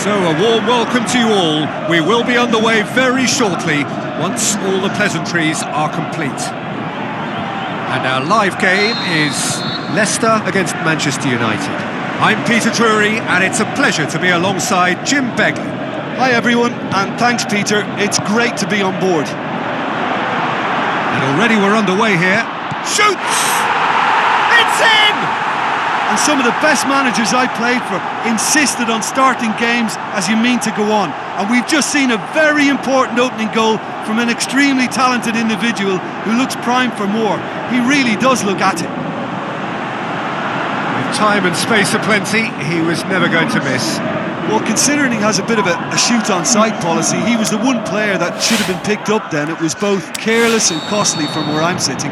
So a warm welcome to you all. We will be underway very shortly once all the pleasantries are complete. And our live game is Leicester against Manchester United. I'm Peter Drury and it's a pleasure to be alongside Jim Begley. Hi everyone, and thanks Peter, it's great to be on board. And already we're underway here. Shoots! It's in! And some of the best managers I played for insisted on starting games as you mean to go on. And we've just seen a very important opening goal from an extremely talented individual who looks primed for more. He really does look at it. With time and space aplenty, he was never going to miss. Well, considering he has a bit of a shoot-on-sight policy, he was the one player that should have been picked up then. It was both careless and costly from where I'm sitting.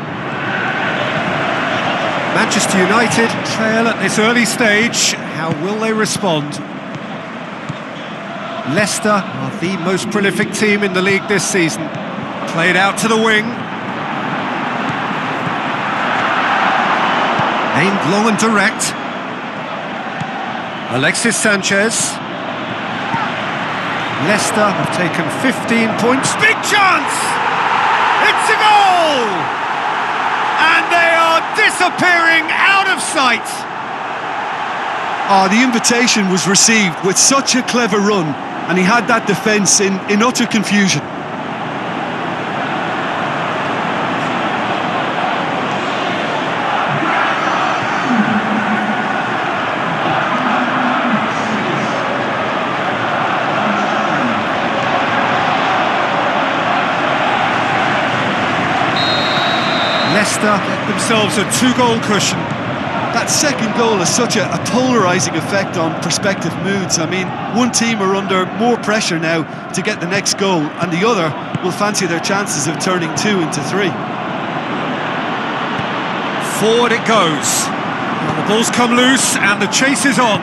Manchester United trail at this early stage. How will they respond? Leicester are the most prolific team in the league this season. Played out to the wing. Aimed long and direct. Alexis Sanchez. Leicester have taken 15 points. Big chance! It's a goal! And they are disappearing out of sight. The invitation was received with such a clever run, and he had that defence in utter confusion. Leicester get themselves a two-goal cushion. That second goal has such a polarising effect on prospective moods. I mean, one team are under more pressure now to get the next goal, and the other will fancy their chances of turning 2 into 3. Forward it goes. Well, the ball's come loose and the chase is on.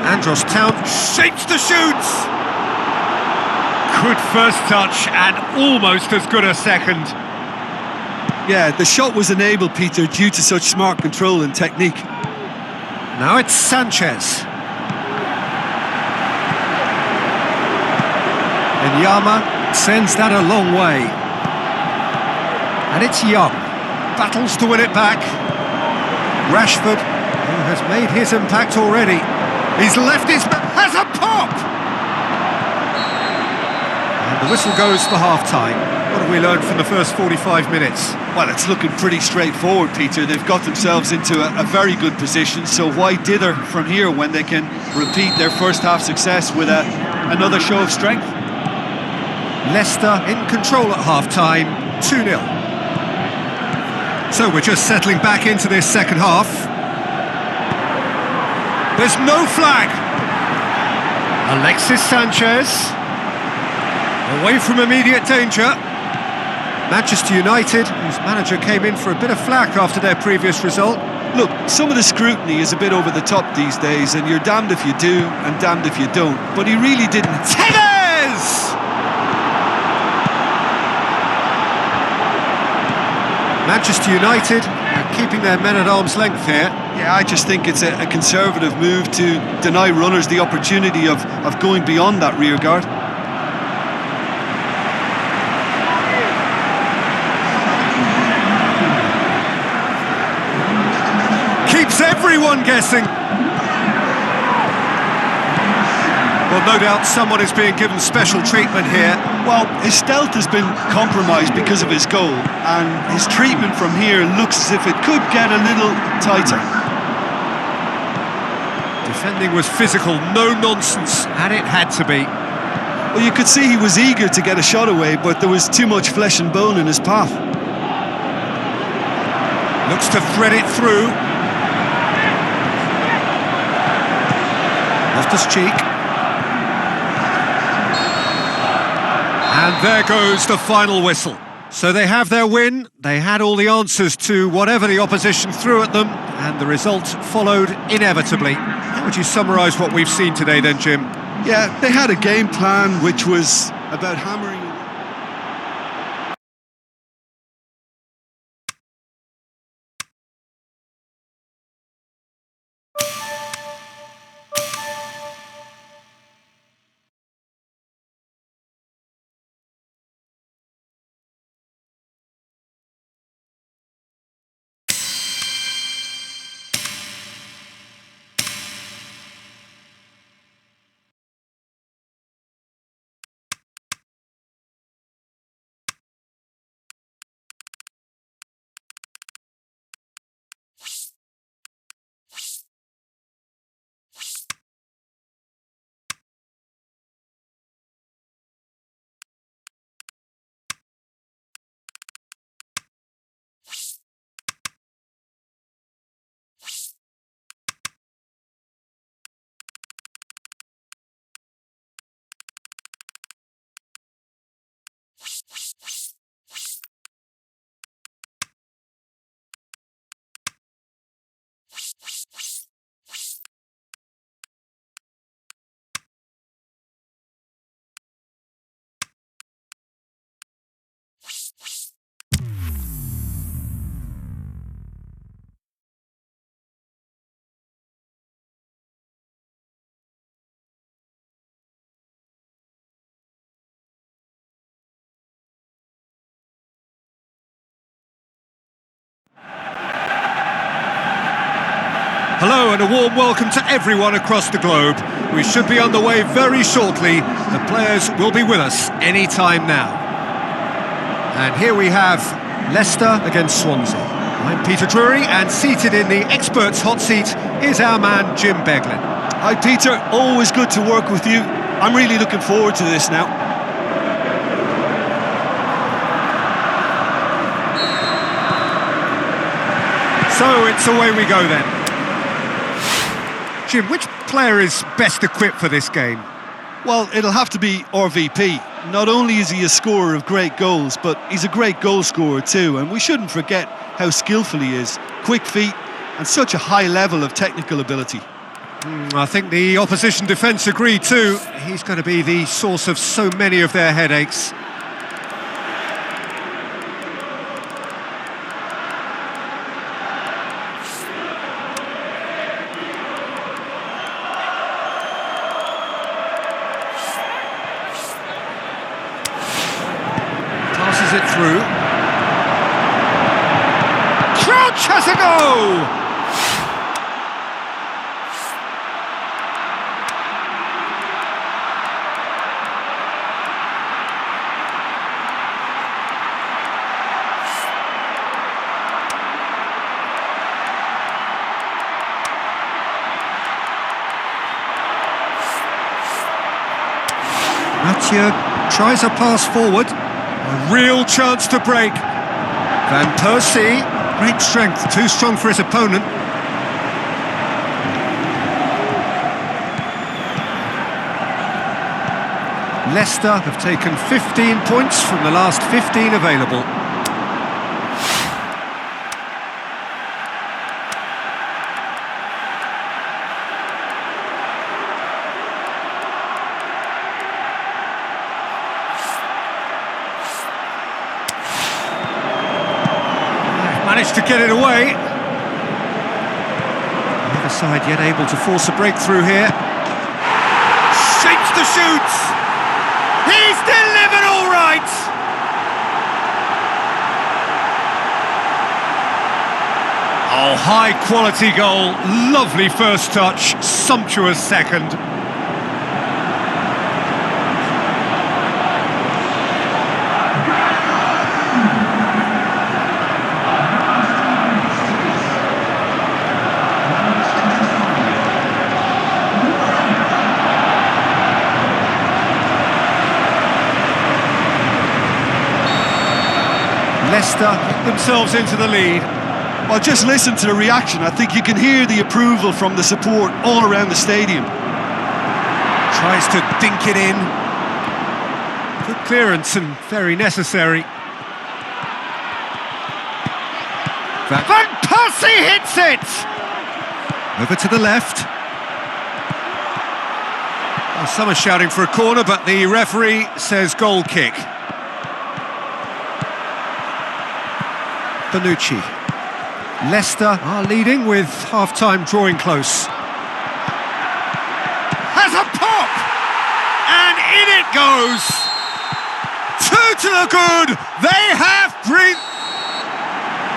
Andros Town shapes the shoots. Good first touch and almost as good a second. Yeah, the shot was enabled, Peter, due to such smart control and technique. Now it's Sanchez. And Yama sends that a long way. And it's Young. Battles to win it back. Rashford, who has made his impact already. He's left his... has a pop! And the whistle goes for half-time. What have we learned from the first 45 minutes? Well, it's looking pretty straightforward, Peter. They've got themselves into a very good position, so why dither from here when they can repeat their first half success with another show of strength? Leicester in control at half-time, 2-0. So we're just settling back into this second half. There's no flag. Alexis Sanchez. Away from immediate danger. Manchester United, whose manager came in for a bit of flack after their previous result. Look, some of the scrutiny is a bit over the top these days, and you're damned if you do and damned if you don't. But he really didn't. Tevez! Manchester United are keeping their men at arm's length here. Yeah, I just think it's a conservative move to deny runners the opportunity of going beyond that rear guard. Keeps everyone guessing. Well, no doubt someone is being given special treatment here. Well, his stealth has been compromised because of his goal, and his treatment from here looks as if it could get a little tighter. Defending was physical, no nonsense, and it had to be. Well, you could see he was eager to get a shot away, but there was too much flesh and bone in his path. Looks to thread it through. Loftus-Cheek. And there goes the final whistle. So they have their win, they had all the answers to whatever the opposition threw at them, and the result followed inevitably. How would you summarise what we've seen today then, Jim? Yeah, they had a game plan which was about hammering Hello and a warm welcome to everyone across the globe. We should be on the way very shortly. The players will be with us any time now. And here we have Leicester against Swansea. I'm Peter Drury, and seated in the experts' hot seat is our man Jim Beglin. Hi Peter, always good to work with you. I'm really looking forward to this now. So it's away we go then. Jim, which player is best equipped for this game? Well, it'll have to be RVP. Not only is he a scorer of great goals, but he's a great goal scorer too, and we shouldn't forget how skillful he is. Quick feet and such a high level of technical ability. I think the opposition defence agree too. He's going to be the source of so many of their headaches. Passes it through. Crouch has a go! Mathieu tries a pass forward. A real chance to break. Van Persie, great strength, too strong for his opponent. Leicester have taken 15 points from the last 15 available. Managed to get it away. The other side yet able to force a breakthrough here. Shapes the shoots. He's delivered all right. Oh, high quality goal. Lovely first touch. Sumptuous second. Leicester get themselves into the lead. Well, just listen to the reaction. I think you can hear the approval from the support all around the stadium. Tries to dink it in. Good clearance and very necessary. Van Persie hits it! Over to the left. Well, some are shouting for a corner, but the referee says goal kick. Bonucci. Leicester are leading with half-time drawing close. Has a pop! And in it goes! Two to the good! They have breathed!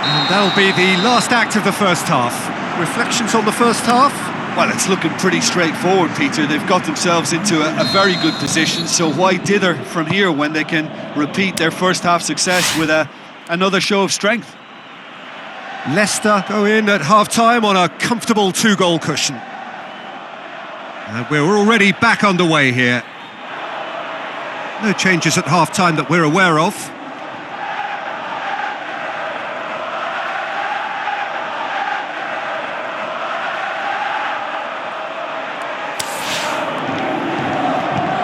And that'll be the last act of the first half. Reflections on the first half? Well, it's looking pretty straightforward, Peter. They've got themselves into a very good position, so why dither from here when they can repeat their first half success with another show of strength? Leicester go in at half-time on a comfortable two-goal cushion. And we're already back underway here. No changes at half-time that we're aware of.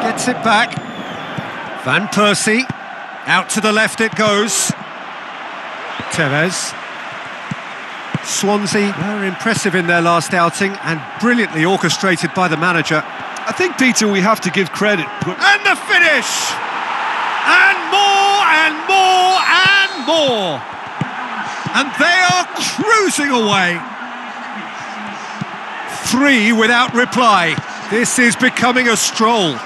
Gets it back. Van Persie. Out to the left it goes. Tevez. Swansea were impressive in their last outing and brilliantly orchestrated by the manager. I think, Peter, we have to give credit. And the finish! And more and more and more! And they are cruising away. 3 without reply. This is becoming a stroll.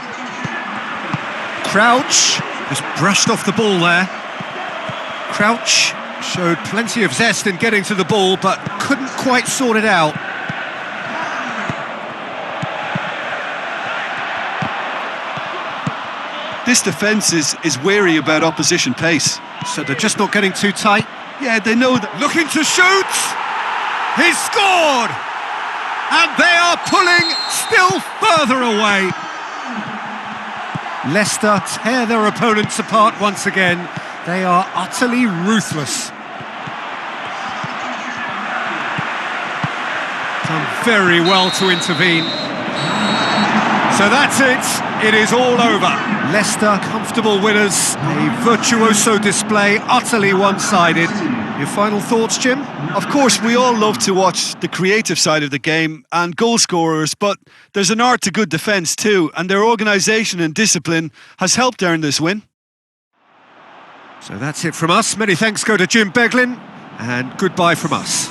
Crouch just brushed off the ball there. Crouch showed plenty of zest in getting to the ball, but couldn't quite sort it out. This defence is wary about opposition pace. So they're just not getting too tight. Yeah, they know that. Looking to shoot! He's scored! And they are pulling still further away. Leicester tear their opponents apart once again. They are utterly ruthless. Done very well to intervene. So that's it. It is all over. Leicester, comfortable winners. A virtuoso display, utterly one-sided. Your final thoughts, Jim? Of course, we all love to watch the creative side of the game and goal scorers, but there's an art to good defence too, and their organisation and discipline has helped earn this win. So that's it from us. Many thanks go to Jim Beglin, and goodbye from us.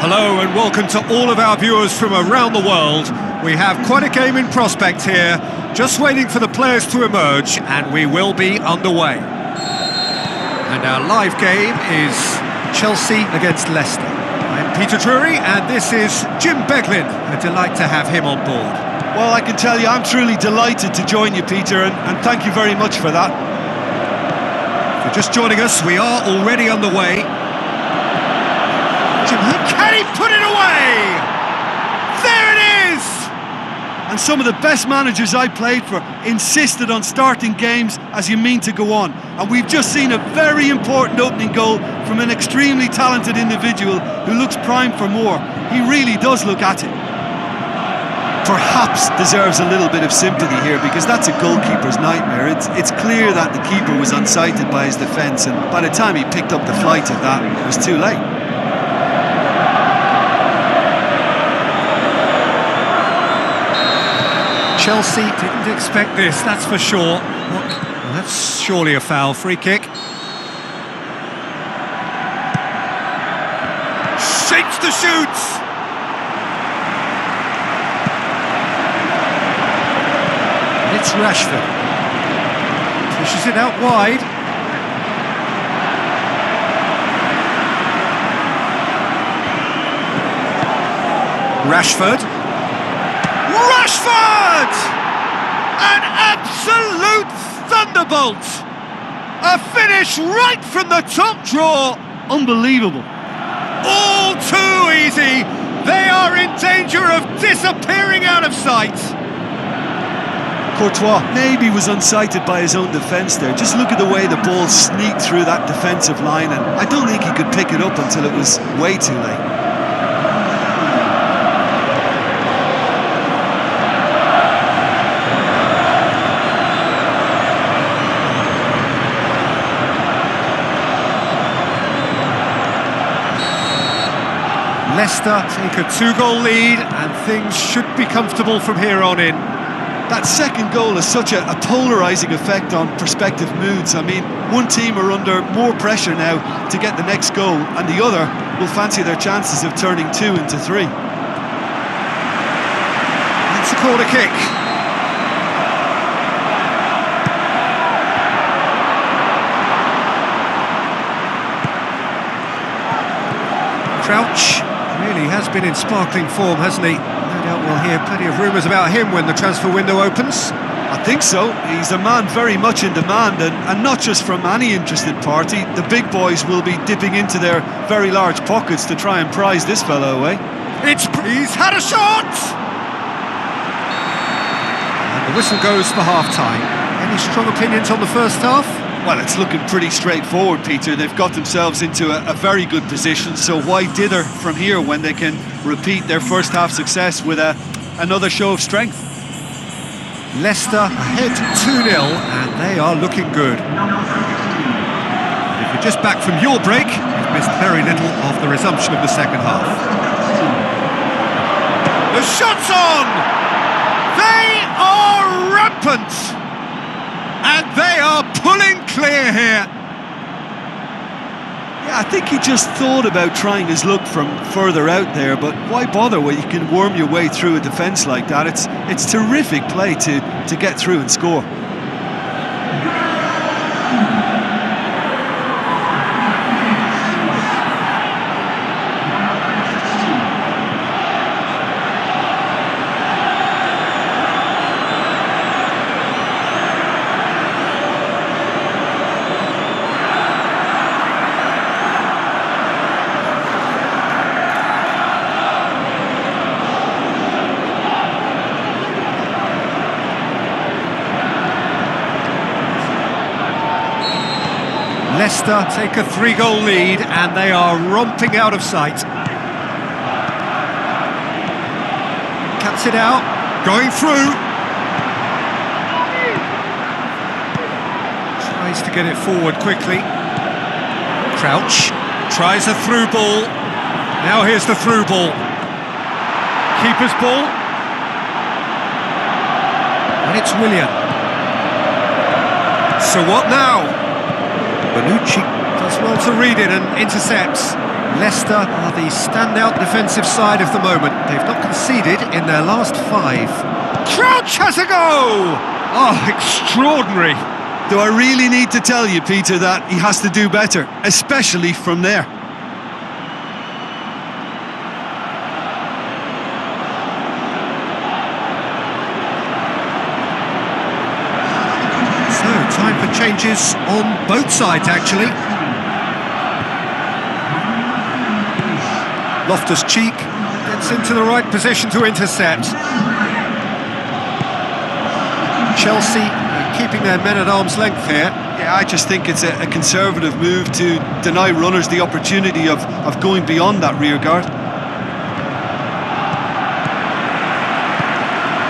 Hello and welcome to all of our viewers from around the world. We have quite a game in prospect here, just waiting for the players to emerge, and we will be underway. And our live game is Chelsea against Leicester. I'm Peter Drury and this is Jim Beglin. A delight to have him on board. Well, I can tell you I'm truly delighted to join you, Peter, and thank you very much for that. If you're just joining us, we are already underway. Can he put it away? There it is! And some of the best managers I played for insisted on starting games as you mean to go on. And we've just seen a very important opening goal from an extremely talented individual who looks primed for more. He really does look at it. Perhaps deserves a little bit of sympathy here, because that's a goalkeeper's nightmare. It's clear that the keeper was unsighted by his defence, and by the time he picked up the flight of that, it was too late. Chelsea didn't expect this, that's for sure. Well, that's surely a foul. Free kick. Shapes the shoots! It's Rashford. Pushes it out wide. Rashford! An absolute thunderbolt! A finish right from the top drawer! Unbelievable. All too easy! They are in danger of disappearing out of sight! Courtois maybe was unsighted by his own defence there. Just look at the way the ball sneaked through that defensive line, and I don't think he could pick it up until it was way too late. Leicester take a 2-goal lead and things should be comfortable from here on in. That second goal has such a polarising effect on prospective moods. I mean, one team are under more pressure now to get the next goal, and the other will fancy their chances of turning 2 into 3. It's a corner kick. Crouch really has been in sparkling form, hasn't he? No doubt we'll hear plenty of rumours about him when the transfer window opens. I think so. He's a man very much in demand, and not just from any interested party. The big boys will be dipping into their very large pockets to try and prize this fellow away. He's had a shot! And the whistle goes for half-time. Any strong opinions on the first half? Well, it's looking pretty straightforward, Peter. They've got themselves into a very good position, so why dither from here when they can repeat their first half success with another show of strength? Leicester ahead 2-0 and they are looking good. If you're just back from your break, you've missed very little of the resumption of the second half. The shot's on! They are rampant! And they are pulling clear here. Yeah, I think he just thought about trying his luck from further out there, but why bother when you can worm your way through a defence like that? It's terrific play to get through and score. Leicester take a 3-goal lead and they are romping out of sight. Cuts it out, going through. Tries to get it forward quickly. Crouch tries a through ball. Now here's the through ball. Keeper's ball. And it's Willian. So what now? Bonucci does well to read it and intercepts. Leicester are the standout defensive side of the moment. They've not conceded in their last 5. Crouch has a go! Oh, extraordinary. Do I really need to tell you, Peter, that he has to do better, especially from there? Time for changes on both sides, actually. Loftus-Cheek gets into the right position to intercept. Chelsea keeping their men at arm's length here. Yeah, I just think it's a conservative move to deny runners the opportunity of going beyond that rear guard.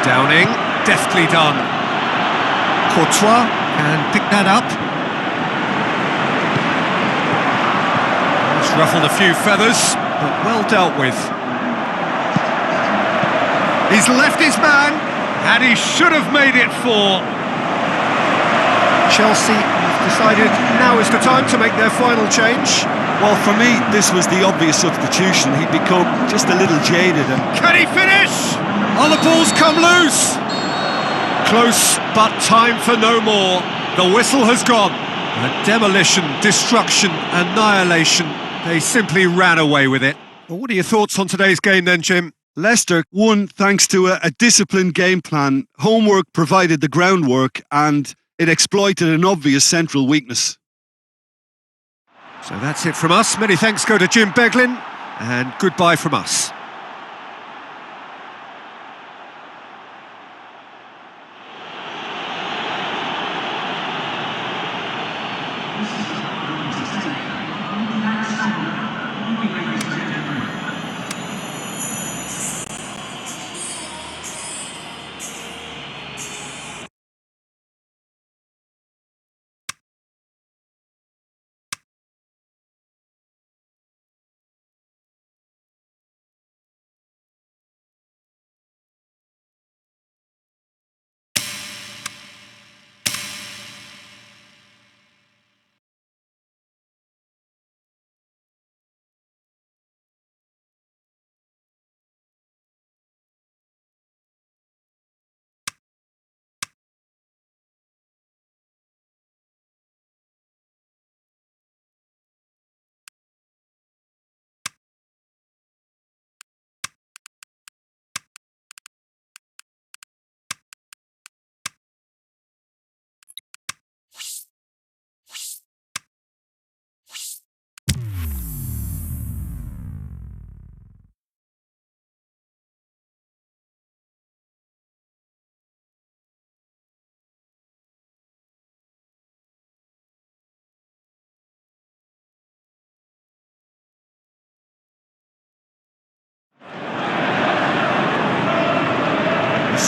Downing, deftly done. Courtois and pick that up. It's ruffled a few feathers, but well dealt with. He's left his man, and he should have made it 4. Chelsea have decided now is the time to make their final change. Well, for me, this was the obvious substitution. He'd become just a little jaded. And can he finish? Oh, the ball's come loose. Close, but time for no more. The whistle has gone. A demolition, destruction, annihilation. They simply ran away with it. Well, what are your thoughts on today's game then, Jim? Leicester won thanks to a disciplined game plan. Homework provided the groundwork and it exploited an obvious central weakness. So that's it from us. Many thanks go to Jim Beglin and goodbye from us.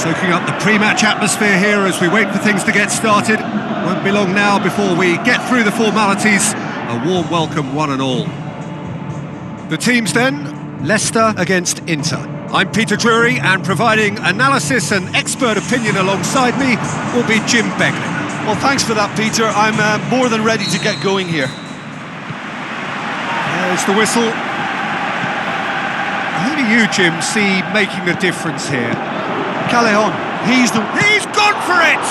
Soaking up the pre-match atmosphere here as we wait for things to get started. Won't be long now before we get through the formalities. A warm welcome, one and all. The teams then, Leicester against Inter. I'm Peter Drury, and providing analysis and expert opinion alongside me will be Jim Beglin. Well, thanks for that, Peter. I'm more than ready to get going here. There's the whistle. Who do you, Jim, see making the difference here? Callejon, he's gone for it!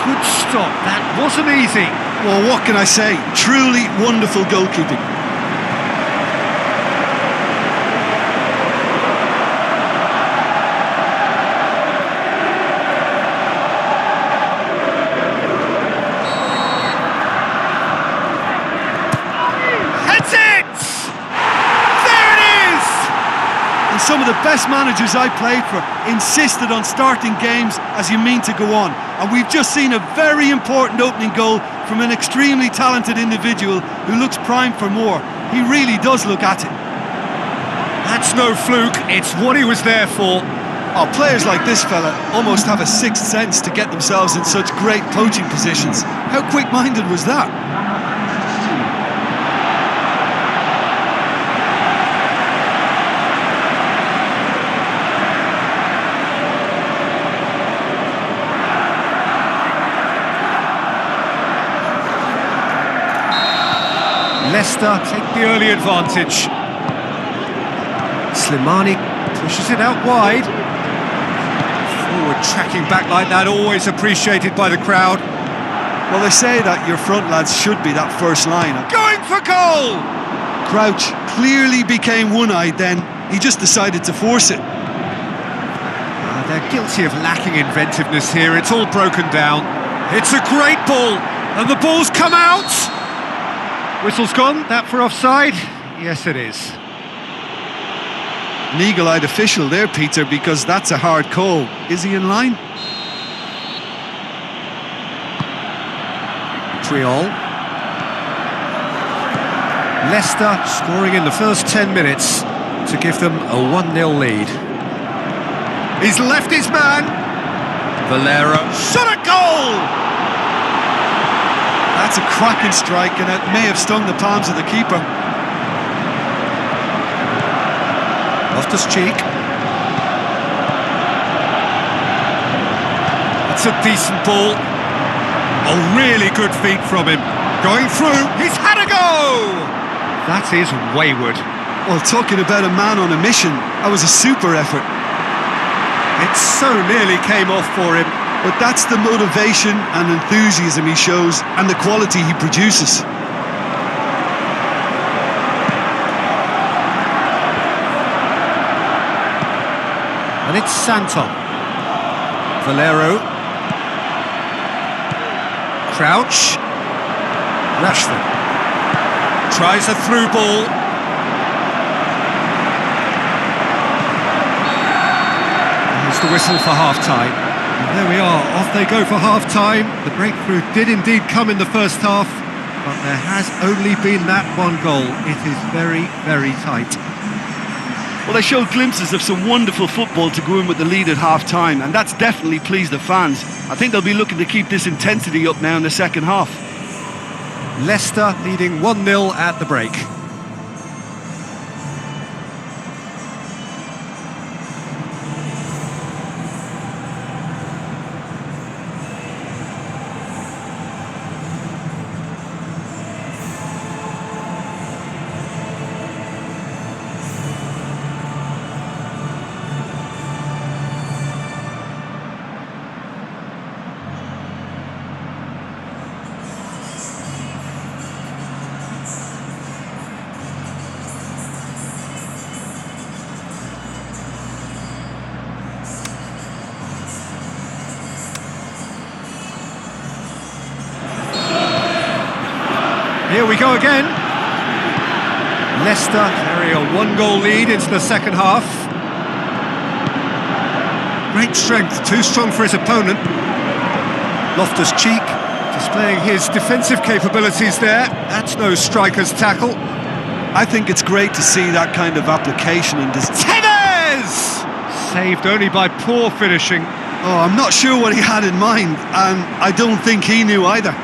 Good stop, that wasn't easy. Well, what can I say? Truly wonderful goalkeeping. Some of the best managers I played for insisted on starting games as you mean to go on. And we've just seen a very important opening goal from an extremely talented individual who looks primed for more. He really does look at it. That's no fluke, it's what he was there for. Oh, players like this fella almost have a sixth sense to get themselves in such great poaching positions. How quick-minded was that? Leicester take the early advantage. Slimani pushes it out wide. Forward tracking back like that, always appreciated by the crowd. Well, they say that your front lads should be that first line. Going for goal! Crouch clearly became one-eyed then. He just decided to force it. They're guilty of lacking inventiveness here. It's all broken down. It's a great ball, and the ball's come out! Whistle's gone, that for offside? Yes, it is. An eagle-eyed official there, Peter, because that's a hard call. Is he in line? Triol. Leicester scoring in the first 10 minutes to give them a 1-0 lead. He's left his man. Valera shot a goal! That's a cracking strike, and it may have stung the palms of the keeper. Loftus-Cheek. It's a decent ball. A really good feat from him. Going through, he's had a go! That is wayward. Well, talking about a man on a mission, that was a super effort. It so nearly came off for him. But that's the motivation and enthusiasm he shows, and the quality he produces. And it's Santon. Valero. Crouch. Rashford. Tries a through ball. Here's the whistle for half-time. And there we are, off they go for half-time. The breakthrough did indeed come in the first half, but there has only been that one goal. It is very, very tight. Well, they showed glimpses of some wonderful football to go in with the lead at half-time, and that's definitely pleased the fans. I think they'll be looking to keep this intensity up now in the second half. Leicester leading 1-0 at the break. Here we go again. Leicester carry a 1-goal lead into the second half. Great strength, too strong for his opponent. Loftus-Cheek displaying his defensive capabilities there. That's no striker's tackle. I think it's great to see that kind of application and Tevez! Saved only by poor finishing. Oh, I'm not sure what he had in mind, and I don't think he knew either.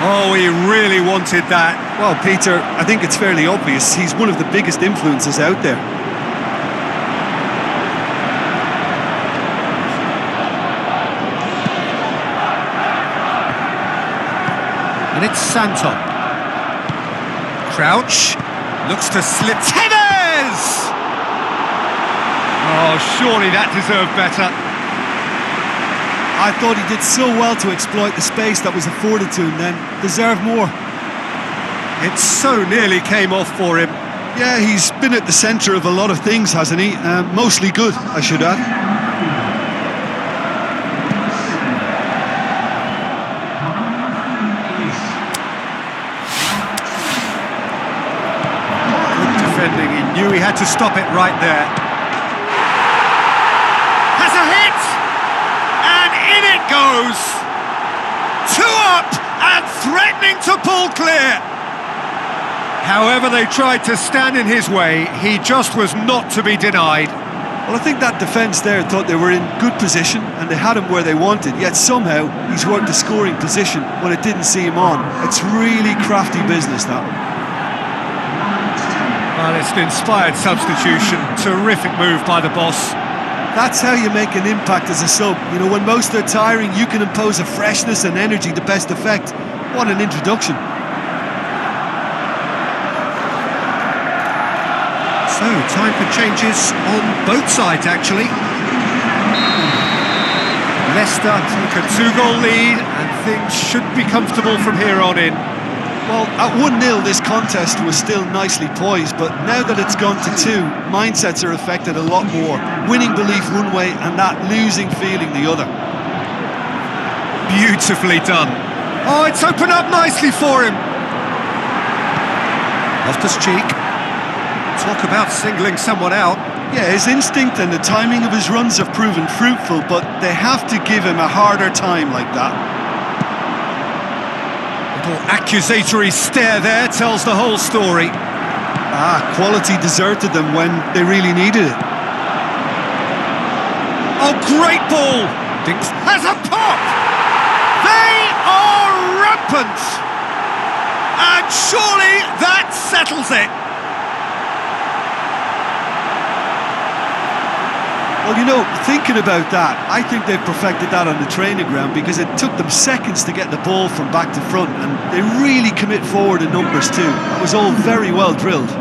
Oh, he really wanted that. Well, Peter, I think it's fairly obvious. He's one of the biggest influences out there. And it's Santon. Crouch looks to slip. Tevez! Oh, surely that deserved better. I thought he did so well to exploit the space that was afforded to him then. Deserved more. It so nearly came off for him. Yeah, he's been at the centre of a lot of things, hasn't he? Mostly good, I should add. Good defending, he knew he had to stop it right there. Has a hit! And in it goes! Two up and threatening to pull clear! However they tried to stand in his way, he just was not to be denied. Well, I think that defence there thought they were in good position and they had him where they wanted, yet somehow he's worked the scoring position when it didn't see him on. It's really crafty business, that. Well, it's an inspired substitution. Terrific move by the boss. That's how you make an impact as a sub. You know, when most are tiring, you can impose a freshness and energy to best effect. What an introduction. So, time for changes on both sides, actually. Leicester take a 2-goal lead, and things should be comfortable from here on in. Well, at 1-0, this contest was still nicely poised, but now that it's gone to 2, mindsets are affected a lot more. Winning belief one way, and that losing feeling the other. Beautifully done. Oh, it's opened up nicely for him. Loftus-Cheek. Talk about singling someone out. Yeah, his instinct and the timing of his runs have proven fruitful, but they have to give him a harder time like that. Little accusatory stare there tells the whole story. Quality deserted them when they really needed it. Oh, great ball! Dinks has a pop! They are rampant! And surely that settles it! Well, you know, thinking about that, I think they've perfected that on the training ground because it took them seconds to get the ball from back to front and they really commit forward in numbers too. That was all very well drilled.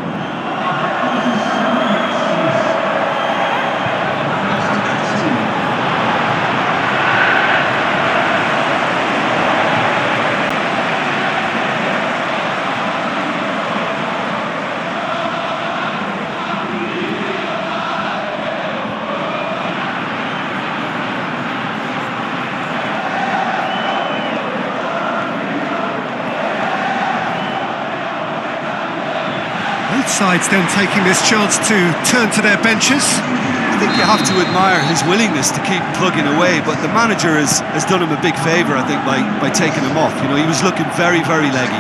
Both sides then taking this chance to turn to their benches. I think you have to admire his willingness to keep plugging away, but the manager has done him a big favour, I think, by taking him off. You know, he was looking very, very leggy.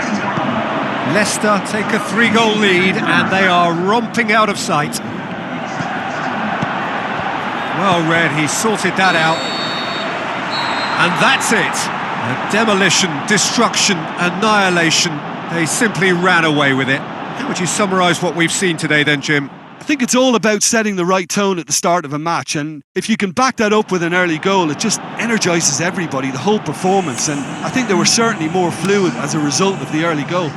Leicester take a 3-goal lead and they are romping out of sight. Well read, he sorted that out. And that's it. A demolition, destruction, annihilation. They simply ran away with it. How would you summarise what we've seen today then, Jim? I think it's all about setting the right tone at the start of a match, and if you can back that up with an early goal, it just energises everybody, the whole performance, and I think they were certainly more fluid as a result of the early goal.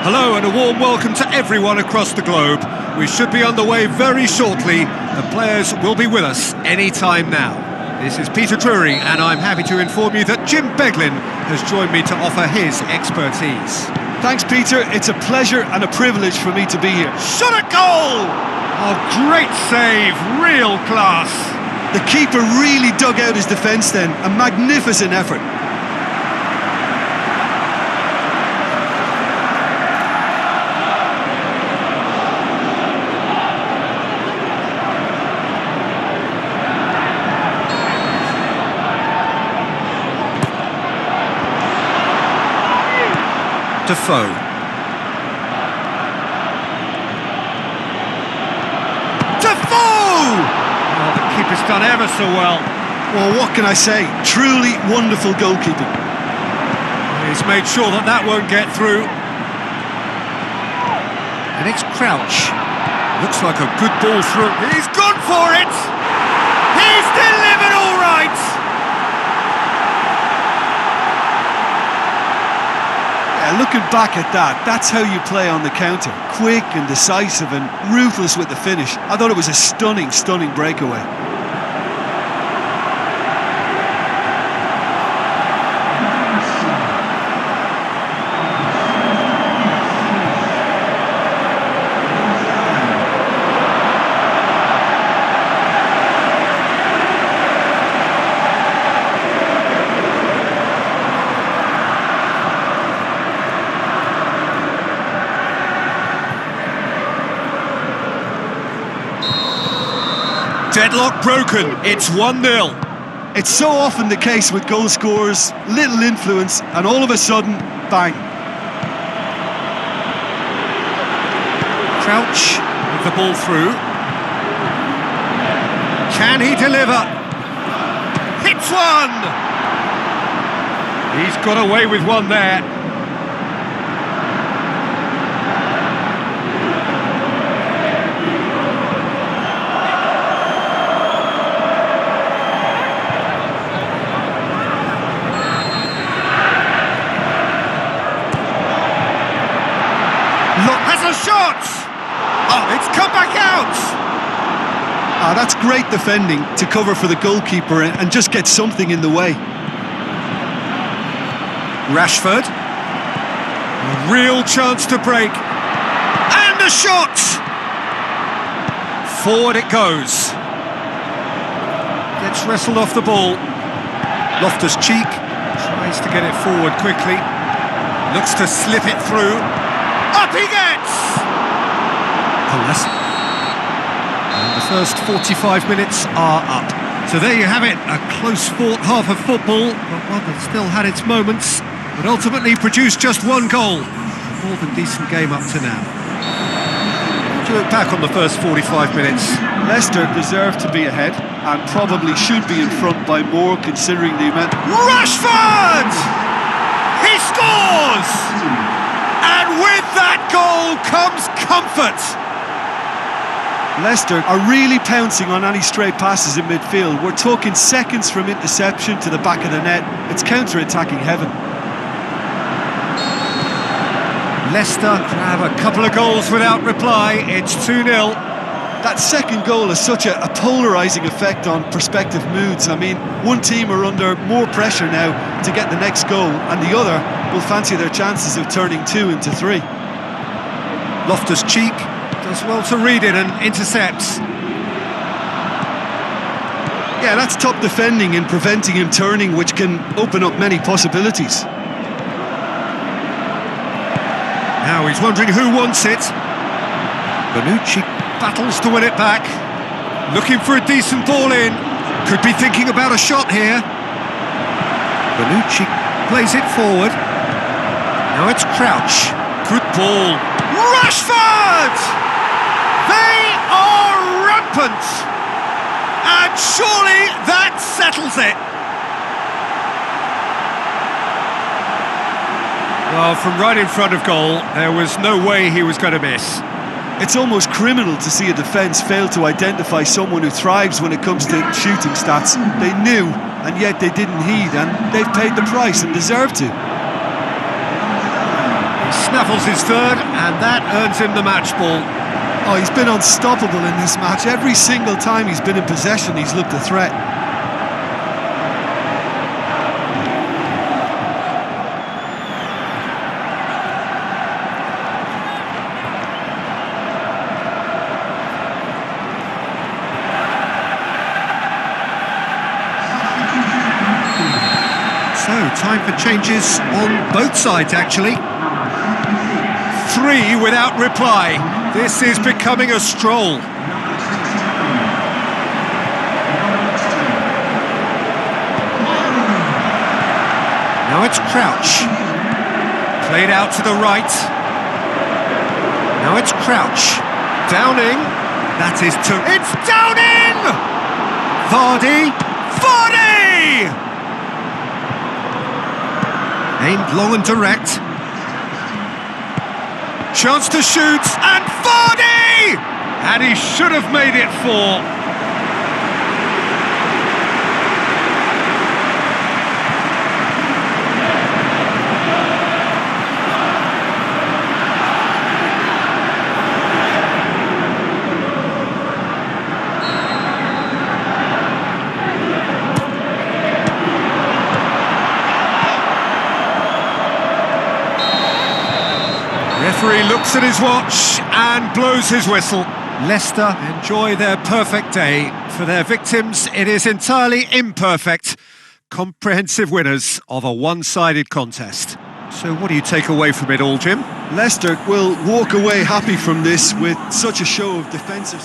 Hello and a warm welcome to everyone across the globe. We should be underway very shortly. The players will be with us any time now. This is Peter Drury and I'm happy to inform you that Jim Beglin has joined me to offer his expertise. Thanks, Peter. It's a pleasure and a privilege for me to be here. Shot at goal! Oh, great save, real class. The keeper really dug out his defence then. A magnificent effort. Defoe. Defoe! Oh, the keeper's done ever so well. Well, what can I say? Truly wonderful goalkeeping. He's made sure that that won't get through. And it's Crouch. Looks like a good ball through. He's gone for it! He's delivered all right! Looking back at that, that's how you play on the counter. Quick and decisive and ruthless with the finish. I thought it was a stunning, stunning breakaway. Deadlock broken, it's 1-0. It's so often the case with goal scorers, little influence, and all of a sudden, bang. Crouch with the ball through. Can he deliver? Hits one! He's got away with one there. Has a shot! Oh, it's come back out! That's great defending to cover for the goalkeeper and just get something in the way. Rashford. A real chance to break. And a shot! Forward it goes. Gets wrestled off the ball. Loftus-Cheek tries to get it forward quickly. Looks to slip it through. Up he gets! Palas. And the first 45 minutes are up. So there you have it, a close-fought half of football, but one that still had its moments, but ultimately produced just one goal. More than decent game up to now. How do you look back on the first 45 minutes? Leicester deserved to be ahead and probably should be in front by more considering the amount... Rashford! He scores! And with that goal comes comfort. Leicester are really pouncing on any stray passes in midfield. We're talking seconds from interception to the back of the net. It's counter-attacking heaven. Leicester grab a couple of goals without reply. It's 2-0. That second goal has such a polarising effect on prospective moods. I mean, one team are under more pressure now to get the next goal, and the other will fancy their chances of turning 2 into 3. Loftus-Cheek does well to read it and intercepts. Yeah, that's top defending in preventing him turning, which can open up many possibilities. Now he's wondering who wants it. Bonucci battles to win it back. Looking for a decent ball in. Could be thinking about a shot here. Bonucci plays it forward. Now it's Crouch. Good ball. Rashford! They are rampant! And surely that settles it! Well, from right in front of goal, there was no way he was going to miss. It's almost criminal to see a defence fail to identify someone who thrives when it comes to shooting stats. They knew, and yet they didn't heed, and they've paid the price and deserve to. He snaffles his third, and that earns him the match ball. Oh, he's been unstoppable in this match. Every single time he's been in possession, he's looked a threat. So, time for changes on both sides, actually. 3 without reply. This is becoming a stroll. Now it's Crouch. Played out to the right. Now it's Crouch. Downing. That is to... It's Downing! Vardy. Vardy! Aimed long and direct. Chance to shoot, and Vardy! And he should have made it 4. Referee looks at his watch and blows his whistle. Leicester enjoy their perfect day. For their victims, it is entirely imperfect. Comprehensive winners of a one-sided contest. So what do you take away from it all, Jim? Leicester will walk away happy from this with such a show of defensive...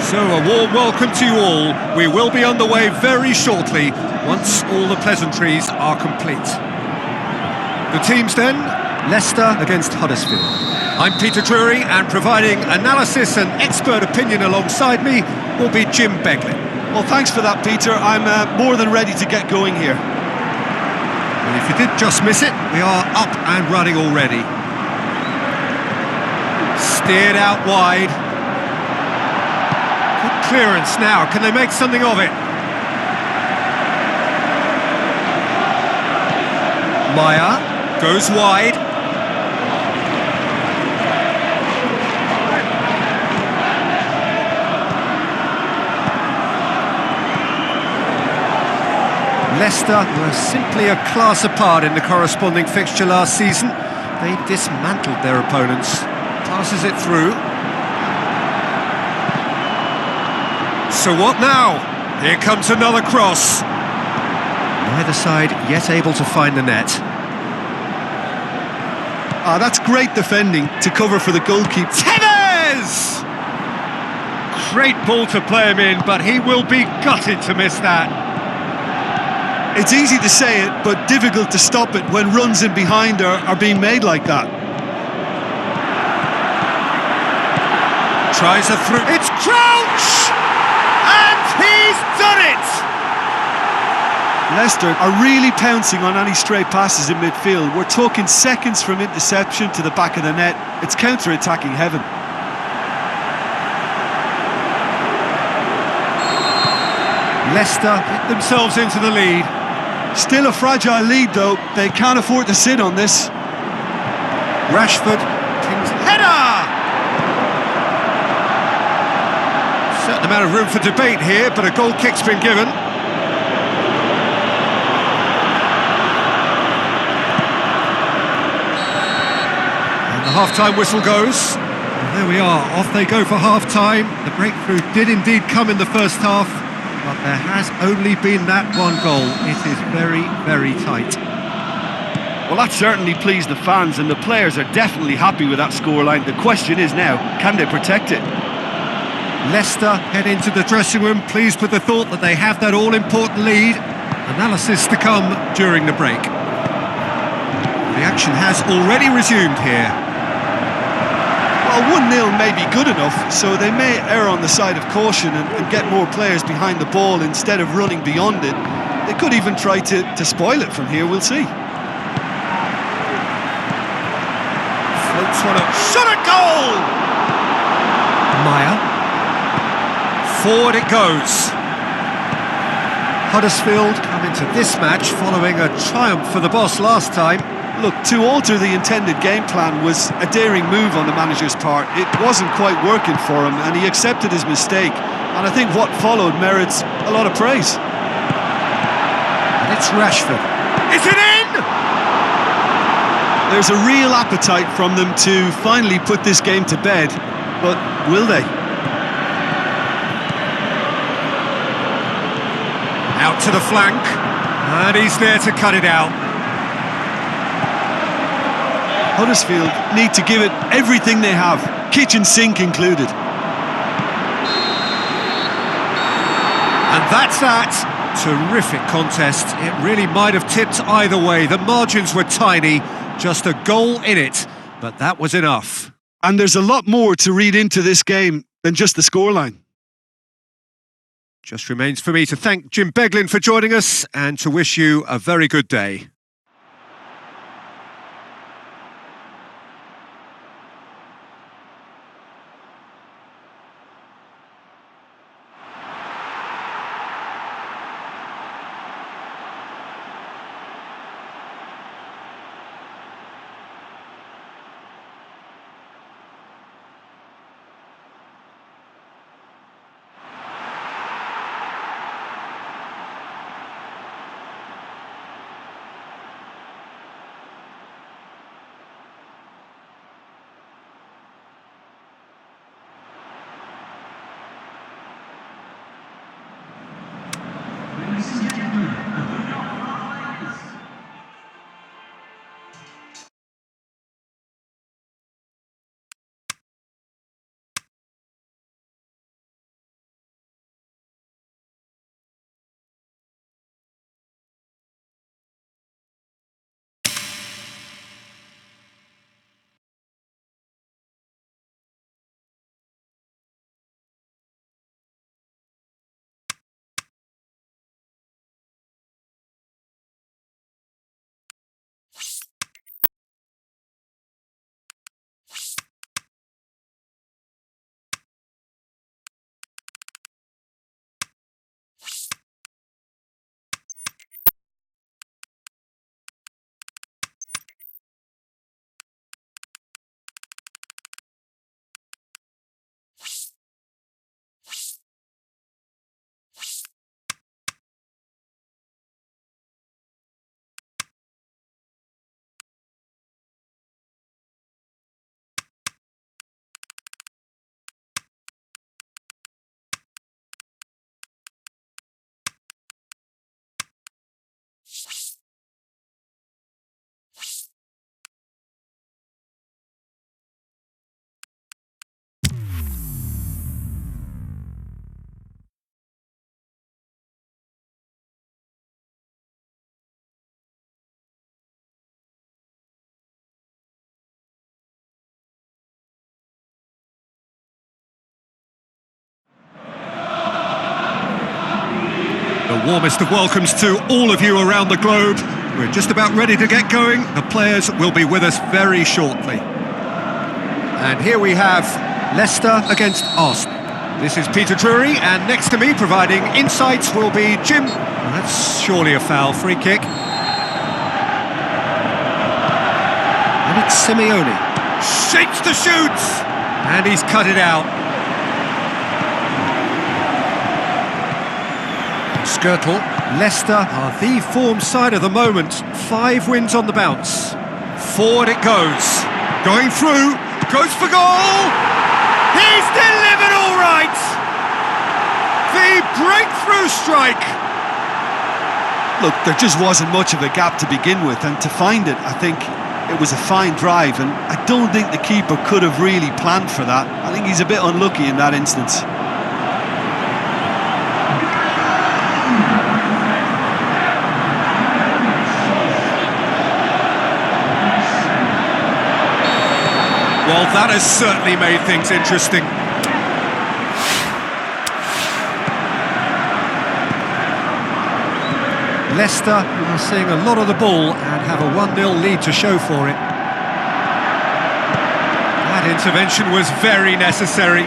So a warm welcome to you all. We will be underway very shortly, once all the pleasantries are complete. The teams then, Leicester against Huddersfield. I'm Peter Drury, and providing analysis and expert opinion alongside me will be Jim Beglin. Well, thanks for that, Peter. I'm more than ready to get going here. And if you did just miss it, we are up and running already. Steered out wide. Good clearance now. Can they make something of it? Maya goes wide. Leicester were simply a class apart in the corresponding fixture last season. They dismantled their opponents. Passes it through. So what now? Here comes another cross. Neither side yet able to find the net. That's great defending to cover for the goalkeeper. Tevez! Great ball to play him in, but he will be gutted to miss that. It's easy to say it, but difficult to stop it when runs in behind are being made like that. Tries a through. It's Crouch! And he's done it! Leicester are really pouncing on any stray passes in midfield. We're talking seconds from interception to the back of the net. It's counter-attacking heaven. Leicester get themselves into the lead. Still a fragile lead though, they can't afford to sit on this. Rashford, King's header! Certain amount of room for debate here, but a goal kick's been given. And the half-time whistle goes. And there we are, off they go for half-time. The breakthrough did indeed come in the first half, but there has only been that one goal. It is very, very tight. Well, that certainly pleased the fans, and the players are definitely happy with that scoreline. The question is now, can they protect it? Leicester head into the dressing room, pleased with the thought that they have that all-important lead. Analysis to come during the break. The action has already resumed here. Well, 1-0 may be good enough, so they may err on the side of caution and get more players behind the ball instead of running beyond it. They could even try to spoil it from here, we'll see. Floats one up, shot at goal! Meyer. Forward it goes. Huddersfield come into this match following a triumph for the boss last time. Look, to alter the intended game plan was a daring move on the manager's part. It wasn't quite working for him, and he accepted his mistake. And I think what followed merits a lot of praise. And it's Rashford. Is it in? There's a real appetite from them to finally put this game to bed, but will they? Out to the flank, and he's there to cut it out. Huddersfield need to give it everything they have, kitchen sink included. And that's that. Terrific contest. It really might have tipped either way. The margins were tiny, just a goal in it, but that was enough. And there's a lot more to read into this game than just the scoreline. Just remains for me to thank Jim Beglin for joining us and to wish you a very good day. The warmest of welcomes to all of you around the globe. We're just about ready to get going. The players will be with us very shortly. And here we have Leicester against Arsenal. This is Peter Drury, and next to me, providing insights, will be Jim. Well, that's surely a foul. Free kick. And it's Simeone. Shapes the shoots! And he's cut it out. Skirtle. Leicester are the form side of the moment. 5 wins on the bounce. Forward it goes. Going through. Goes for goal! He's delivered all right! The breakthrough strike! Look, there just wasn't much of a gap to begin with, and to find it, I think it was a fine drive, and I don't think the keeper could have really planned for that. I think he's a bit unlucky in that instance. Well, that has certainly made things interesting. Leicester are seeing a lot of the ball and have a 1-0 lead to show for it. That intervention was very necessary.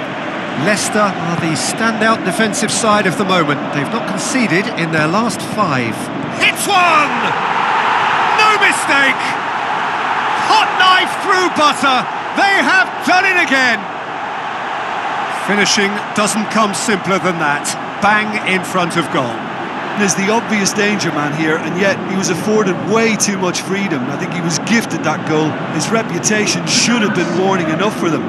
Leicester are the standout defensive side of the moment. They've not conceded in their last 5. Hits one! No mistake! Hot knife through butter! They have done it again! Finishing doesn't come simpler than that. Bang in front of goal. There's the obvious danger man here, and yet he was afforded way too much freedom. I think he was gifted that goal. His reputation should have been warning enough for them.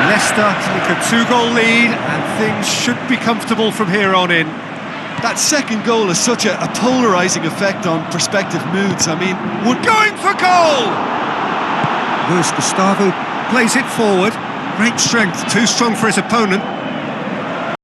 Leicester take a 2-goal lead, and things should be comfortable from here on in. That second goal has such a polarising effect on prospective moods. I mean, we're going for goal! Luis Gustavo plays it forward. Great strength, too strong for his opponent.